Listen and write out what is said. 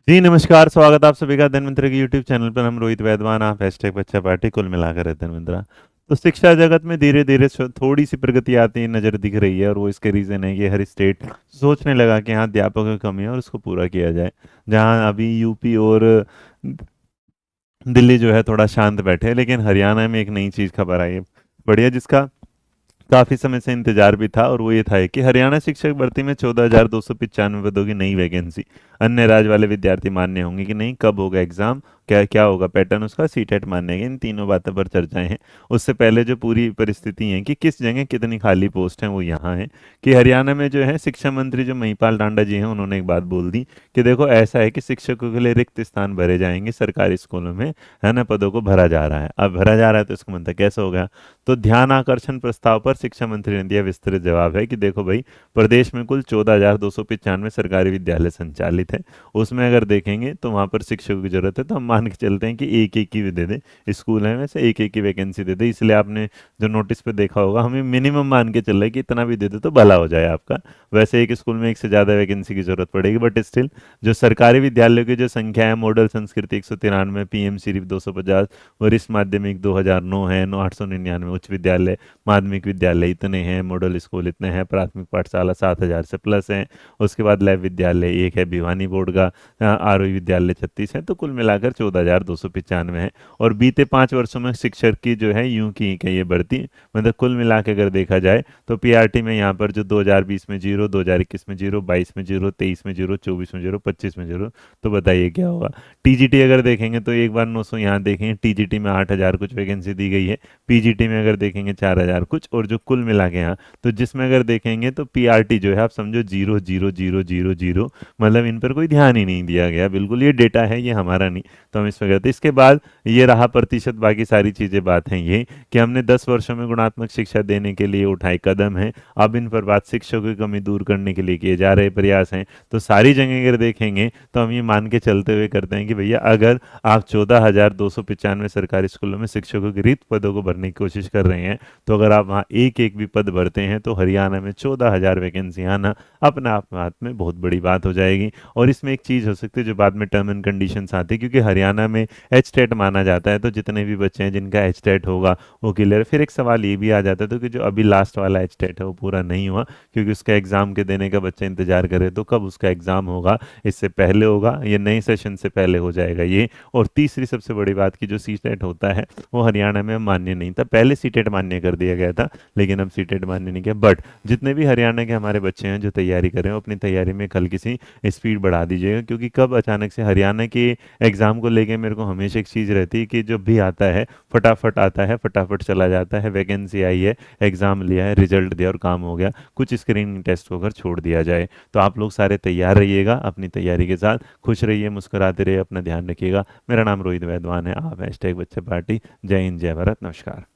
जी नमस्कार, स्वागत आप सभी का धन्वंतरि के यूट्यूब चैनल पर। हम रोहित वैद्वान, आप हैशटैग बच्चा पार्टी कुल मिलाकर है धन्वंतरा। तो शिक्षा जगत में धीरे धीरे थोड़ी सी प्रगति आती नजर दिख रही है, और वो इसके रीजन है कि हर स्टेट सोचने लगा कि यहाँ अध्यापकों की कमी है और उसको पूरा किया जाए। जहाँ अभी यूपी और दिल्ली जो है थोड़ा शांत बैठे हैं, लेकिन हरियाणा में एक नई चीज खबर आई है बढ़िया, जिसका काफी समय से इंतजार भी था, और वो ये था कि हरियाणा शिक्षक भर्ती में 14,295 पदों की नई वैकेंसी। अन्य राज्य वाले विद्यार्थी मान्य होंगे कि नहीं, कब होगा एग्जाम, क्या क्या होगा पैटर्न उसका, सीटेट मान्य है, इन तीनों बातों पर चर्चाएं हैं। उससे पहले जो पूरी परिस्थिति है कि किस जगह कितनी खाली पोस्ट है, वो यहाँ है कि हरियाणा में जो है शिक्षा मंत्री जो महिपाल टांडा जी हैं, उन्होंने एक बात बोल दी कि देखो ऐसा है कि शिक्षकों के लिए रिक्त स्थान भरे जाएंगे सरकारी स्कूलों में, है ना, पदों को भरा जा रहा है। अब भरा जा रहा है तो इसका मतलब कैसे होगा? तो ध्यान आकर्षण प्रस्ताव पर शिक्षा मंत्री ने दिया विस्तृत जवाब है कि देखो भाई, प्रदेश में कुल 14,295 सरकारी विद्यालय संचालित है। उसमें अगर देखेंगे तो वहां पर शिक्षकों की जरूरत है, तो हम मान के चलते हैं कि एक एक की भी दे दें। स्कूल है वैसे एक एक की वैकेंसी दे दे, इसलिए आपने जो नोटिस पे देखा होगा, हमें मिनिमम मान के चल रहा है कि इतना भी दे दे तो भला हो जाए आपका। वैसे एक स्कूल में एक से ज्यादा वैकेंसी की जरूरत पड़ेगी, बट स्टिल जो सरकारी विद्यालयों की जो संख्या है, मॉडल संस्कृति 193, पीएम सिर्फ 250, वरिष्ठ माध्यमिक 2009 है, 899 उच्च विद्यालय माध्यमिक विद्यालय इतने हैं, मॉडल स्कूल इतने हैं, प्राथमिक पाठशाला 7,000 से प्लस हैं। उसके बाद लैब विद्यालय एक है, भिवानी बोर्ड का आरोही विद्यालय 36 है। तो कुल मिलाकर 14,295 है। और बीते 5 वर्षों में शिक्षक की जो है यूं की है ये बढ़ती, मतलब कुल मिला के अगर देखा जाए तो पीआरटी में यहाँ पर जो 2020 में जीरो, 2021 में जीरो, 22 में जीरो, 23 में जीरो, 24 में जीरो, 25 में जीरो। तो बताइए क्या होगा? टीजीटी अगर देखेंगे तो एक बार 900 यहाँ देखेंगे, टीजीटी में 8,000 कुछ वैकेंसी दी गई है, पीजीटी में अगर देखेंगे 4,000 कुछ, और जो कुल मिला के यहाँ तो जिसमें अगर देखेंगे तो पीआरटी जो है आप समझो 0 0 0 0 0, मतलब इन पर कोई ध्यान ही नहीं दिया गया बिल्कुल। ये डेटा है, ये हमारा नहीं, तो हम इस पर करते। इसके बाद ये रहा प्रतिशत, बाकी सारी चीजें बात है ये कि हमने 10 वर्षों में गुणात्मक शिक्षा देने के लिए उठाए कदम है। अब इन पर बात शिक्षकों की कमी दूर करने के लिए किए जा रहे प्रयास हैं। तो सारी जगह अगर देखेंगे तो हम ये मान के चलते हुए करते हैं कि भैया अगर आप 14,295 सरकारी स्कूलों में शिक्षकों के रिक्त पदों को भरने की कोशिश कर रहे हैं, तो अगर आप वहाँ एक एक भी पद भरते हैं तो हरियाणा में 14,000 वैकेंसी आना अपने आप में हाथ में बहुत बड़ी बात हो जाएगी। और इसमें एक चीज़ हो सकती है जो बाद में टर्म एंड कंडीशंस आती है, क्योंकि हरियाणा में एच टेट माना जाता है, तो जितने भी बच्चे हैं जिनका एच टेट होगा वो क्लियर। फिर एक सवाल ये भी आ जाता है तो कि जो अभी लास्ट वाला एच टेट है वो पूरा नहीं हुआ, क्योंकि उसका एग्जाम के देने का बच्चा इंतजार करे, तो कब उसका एग्जाम होगा? इससे पहले होगा, ये नए सेशन से पहले हो जाएगा ये। और तीसरी सबसे बड़ी बात की जो सी टेट होता है वो हरियाणा में मान्य नहीं था, पहले सी टेट मान्य कर दिया गया था, लेकिन अब सी टेट मान्य नहीं किया। बट जितने भी हरियाणा के हमारे बच्चे हैं जो तैयारी कर रहे हैं, अपनी तैयारी में कल किसी स्पीड बढ़ा दीजिएगा, क्योंकि कब अचानक से हरियाणा के एग्जाम को लेके मेरे को हमेशा एक चीज़ रहती है कि जो भी आता है फटाफट आता है, फटाफट चला जाता है। वैकेंसी आई है, एग्जाम लिया है, रिजल्ट दिया और काम हो गया, कुछ स्क्रीनिंग टेस्ट को अगर छोड़ दिया जाए। तो आप लोग सारे तैयार रहिएगा, अपनी तैयारी के साथ खुश रहिए, मुस्कुराते रहिए, अपना ध्यान रखिएगा। मेरा नाम रोहित वैद्वान है, आप हैशटैग बच्चा पार्टी। जय हिंद, जय भारत, नमस्कार।